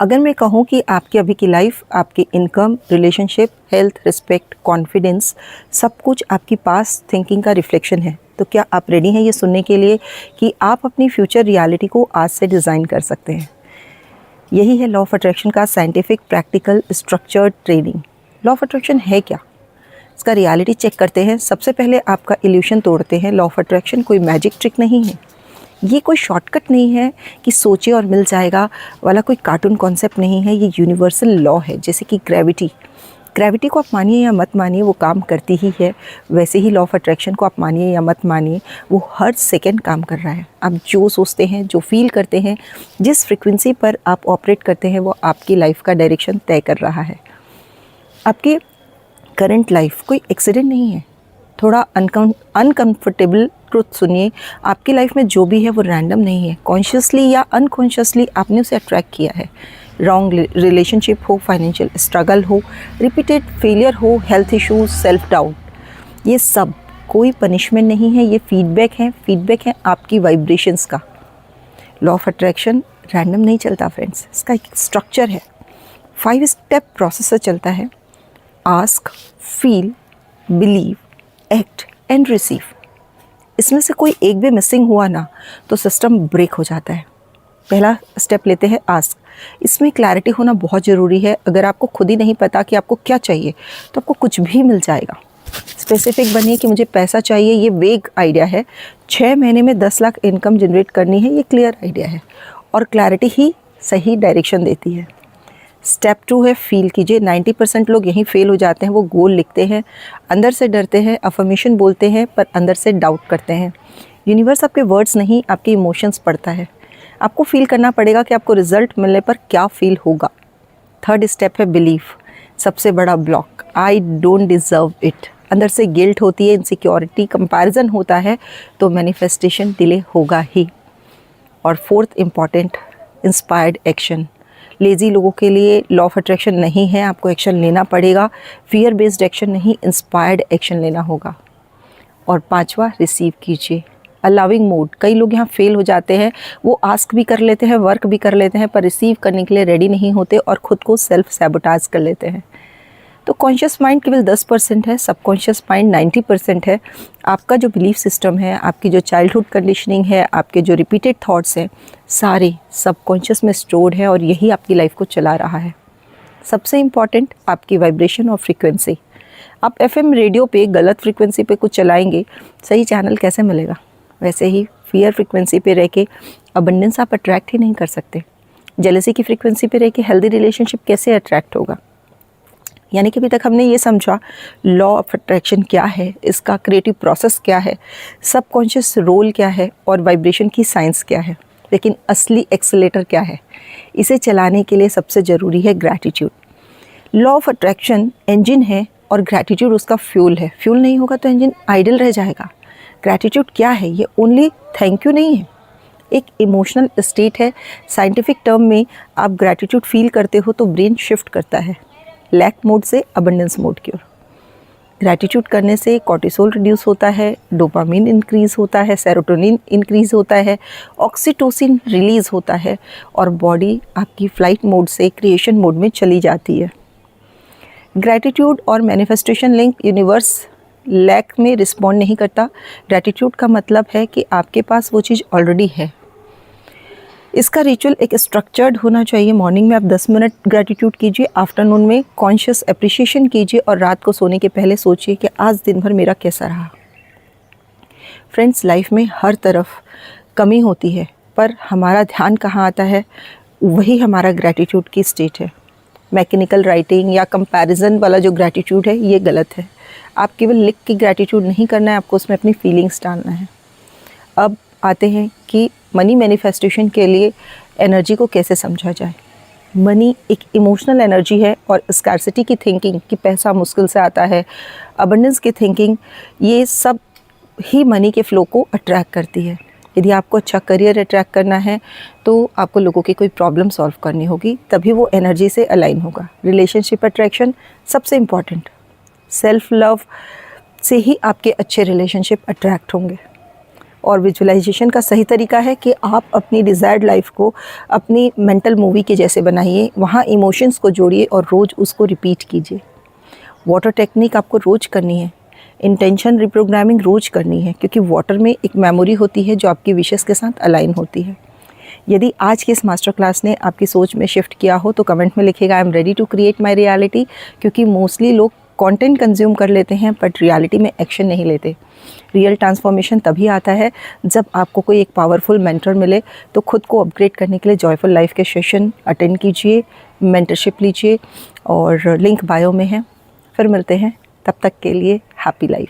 अगर मैं कहूँ कि आपकी अभी की लाइफ, आपकी income, relationship, health, respect, confidence, सब कुछ आपकी पास्ट थिंकिंग का रिफ्लेक्शन है, तो क्या आप रेडी हैं ये सुनने के लिए कि आप अपनी फ्यूचर रियलिटी को आज से डिज़ाइन कर सकते हैं? यही है लॉ ऑफ अट्रैक्शन का scientific, practical, structured training. Law of attraction है क्या? इसका रियलिटी चेक करते हैं। सबसे पहले आपका इल्यूशन तोड़ते हैं। लॉ ऑफ अट्रैक्शन कोई मैजिक ट्रिक नहीं है, ये कोई शॉर्टकट नहीं है कि सोचे और मिल जाएगा वाला कोई कार्टून कॉन्सेप्ट नहीं है। ये यूनिवर्सल लॉ है। जैसे कि ग्रेविटी को आप मानिए या मत मानिए, वो काम करती ही है। वैसे ही लॉ ऑफ अट्रैक्शन को आप मानिए या मत मानिए, वो हर सेकंड काम कर रहा है। आप जो सोचते हैं, जो फील करते हैं, जिस फ्रिक्वेंसी पर आप ऑपरेट करते हैं, वो आपकी लाइफ का डायरेक्शन तय कर रहा है। आपकी करंट लाइफ कोई एक्सीडेंट नहीं है। थोड़ा अनकंफर्टेबल ट्रुथ सुनिए, आपकी लाइफ में जो भी है वो रैंडम नहीं है। कॉन्शियसली या अनकॉन्शियसली आपने उसे अट्रैक्ट किया है। रॉन्ग रिलेशनशिप हो, फाइनेंशियल स्ट्रगल हो, रिपीटेड फेलियर हो, हेल्थ इश्यूज, सेल्फ डाउट, ये सब कोई पनिशमेंट नहीं है, ये फीडबैक है आपकी वाइब्रेशंस का। लॉ ऑफ अट्रैक्शन रैंडम नहीं चलता फ्रेंड्स, इसका एक स्ट्रक्चर है। 5 स्टेप प्रोसेस से चलता है। Ask, feel, believe, act and receive. इसमें से कोई एक भी मिसिंग हुआ ना तो सिस्टम ब्रेक हो जाता है। पहला स्टेप लेते हैं आस्क। इसमें क्लैरिटी होना बहुत ज़रूरी है। अगर आपको खुद ही नहीं पता कि आपको क्या चाहिए तो आपको कुछ भी मिल जाएगा। स्पेसिफिक बनिए कि मुझे पैसा चाहिए, ये वेग आइडिया है। 6 महीने में 10 लाख इनकम जनरेट करनी है, ये क्लियर आइडिया है। और क्लैरिटी ही सही डायरेक्शन देती है। स्टेप 2 है फील कीजिए। 90% लोग यहीं फेल हो जाते हैं। वो गोल लिखते हैं, अंदर से डरते हैं, अफर्मेशन बोलते हैं, पर अंदर से डाउट करते हैं। यूनिवर्स आपके वर्ड्स नहीं, आपके इमोशंस पढ़ता है। आपको फील करना पड़ेगा कि आपको रिजल्ट मिलने पर क्या फील होगा। थर्ड स्टेप है बिलीफ। सबसे बड़ा block, I don't deserve it. अंदर से गिल्ट होती है, इनसिक्योरिटी, कंपैरिजन होता है, तो मैनिफेस्टेशन डिले होगा ही। और fourth important, inspired action. Lazy लोगों के लिए लॉ ऑफ अट्रैक्शन नहीं है, आपको एक्शन लेना पड़ेगा। फियर बेस्ड एक्शन नहीं, इंस्पायर्ड एक्शन लेना होगा। और 5वां, रिसीव कीजिए। Allowing mode. कई लोग यहाँ फेल हो जाते हैं। वो आस्क भी कर लेते हैं, वर्क भी कर लेते हैं, पर रिसीव करने के लिए रेडी नहीं होते और ख़ुद को सेल्फ सैबोटाज कर लेते हैं। तो कॉन्शियस माइंड केवल 10% है, सबकॉन्शियस माइंड 90% है। आपका जो बिलीफ सिस्टम है, आपकी जो चाइल्डहुड कंडीशनिंग है, आपके जो रिपीटेड थॉट्स हैं, सारे सबकॉन्शियस में स्टोर्ड है और यही आपकी लाइफ को चला रहा है। सबसे इम्पॉर्टेंट आपकी वाइब्रेशन और फ्रीक्वेंसी। आप FM रेडियो पे गलत फ्रीक्वेंसी पे कुछ चलाएंगे, सही चैनल कैसे मिलेगा? वैसे ही फियर फ्रीक्वेंसी पे रह के अबंडेंस आप अट्रैक्ट ही नहीं कर सकते। जेलसी की फ्रीक्वेंसी पे रह के हेल्दी रिलेशनशिप कैसे अट्रैक्ट होगा? यानी कि अभी तक हमने ये समझा लॉ ऑफ अट्रैक्शन क्या है, इसका क्रिएटिव प्रोसेस क्या है, सबकॉन्शियस रोल क्या है और वाइब्रेशन की साइंस क्या है। लेकिन असली एक्सेलेटर क्या है? इसे चलाने के लिए सबसे ज़रूरी है gratitude. Law of attraction engine है और ग्रैटिट्यूड उसका फ्यूल है। फ्यूल नहीं होगा तो इंजन आइडल रह जाएगा। ग्रैटिट्यूड क्या है? ये ओनली थैंक यू नहीं है, एक इमोशनल स्टेट है। साइंटिफिक टर्म में आप ग्रैटिट्यूड फील करते हो तो ब्रेन शिफ्ट करता है लैक मोड से अबंडेंस मोड की ओर। ग्रैटिट्यूड करने से कॉर्टिसोल रिड्यूस होता है, डोपामिन इंक्रीज़ होता है, सेरोटोनिन इंक्रीज़ होता है, ऑक्सीटोसिन रिलीज़ होता है और बॉडी आपकी फ्लाइट मोड से क्रिएशन मोड में चली जाती है। ग्रैटिट्यूड और मैनिफेस्टेशन लिंक। यूनिवर्स लैक में रिस्पॉन्ड नहीं करता। ग्रैटिट्यूड का मतलब है कि आपके पास वो चीज़ ऑलरेडी है। इसका रिचुअल एक स्ट्रक्चर्ड होना चाहिए। मॉर्निंग में आप 10 मिनट ग्रैटिट्यूड कीजिए, आफ्टरनून में कॉन्शियस अप्रिशिएशन कीजिए और रात को सोने के पहले सोचिए कि आज दिन भर मेरा कैसा रहा। फ्रेंड्स, लाइफ में हर तरफ कमी होती है, पर हमारा ध्यान कहाँ आता है? वही हमारा ग्रैटिट्यूड की स्टेट है। मैकेनिकल राइटिंग या कंपैरिजन वाला जो ग्रैटिट्यूड है, ये गलत है। आप केवल लिख के ग्रैटिट्यूड नहीं करना है, आपको उसमें अपनी फीलिंग्स डालना है। अब आते हैं कि मनी मैनिफेस्टेशन के लिए एनर्जी को कैसे समझा जाए। मनी एक इमोशनल एनर्जी है और स्कार्सिटी की थिंकिंग कि पैसा मुश्किल से आता है, अबंडेंस की थिंकिंग, ये सब ही मनी के फ्लो को अट्रैक्ट करती है। यदि आपको अच्छा करियर अट्रैक्ट करना है तो आपको लोगों की कोई प्रॉब्लम सॉल्व करनी होगी, तभी वो एनर्जी से अलाइन होगा। रिलेशनशिप अट्रैक्शन सबसे इम्पॉर्टेंट। सेल्फ लव से ही आपके अच्छे रिलेशनशिप अट्रैक्ट होंगे। और विजुअलाइजेशन का सही तरीका है कि आप अपनी डिज़ायर्ड लाइफ को अपनी मेंटल मूवी के जैसे बनाइए, वहाँ इमोशंस को जोड़िए और रोज़ उसको रिपीट कीजिए। वाटर टेक्निक आपको रोज़ करनी है। इंटेंशन रिप्रोग्रामिंग रोज़ करनी है, क्योंकि वाटर में एक मेमोरी होती है जो आपकी विशेस के साथ अलाइन होती है। यदि आज की इस मास्टर क्लास ने आपकी सोच में शिफ्ट किया हो तो कमेंट में लिखिएगा, I am ready to create my reality. क्योंकि मोस्टली लोग कंटेंट कंज्यूम कर लेते हैं बट रियलिटी में एक्शन नहीं लेते। रियल ट्रांसफॉर्मेशन तभी आता है जब आपको कोई एक पावरफुल मेंटर मिले। तो खुद को अपग्रेड करने के लिए जॉयफुल लाइफ के सेशन अटेंड कीजिए, मेंटरशिप लीजिए और लिंक बायो में है। फिर मिलते हैं, तब तक के लिए हैप्पी लाइफ।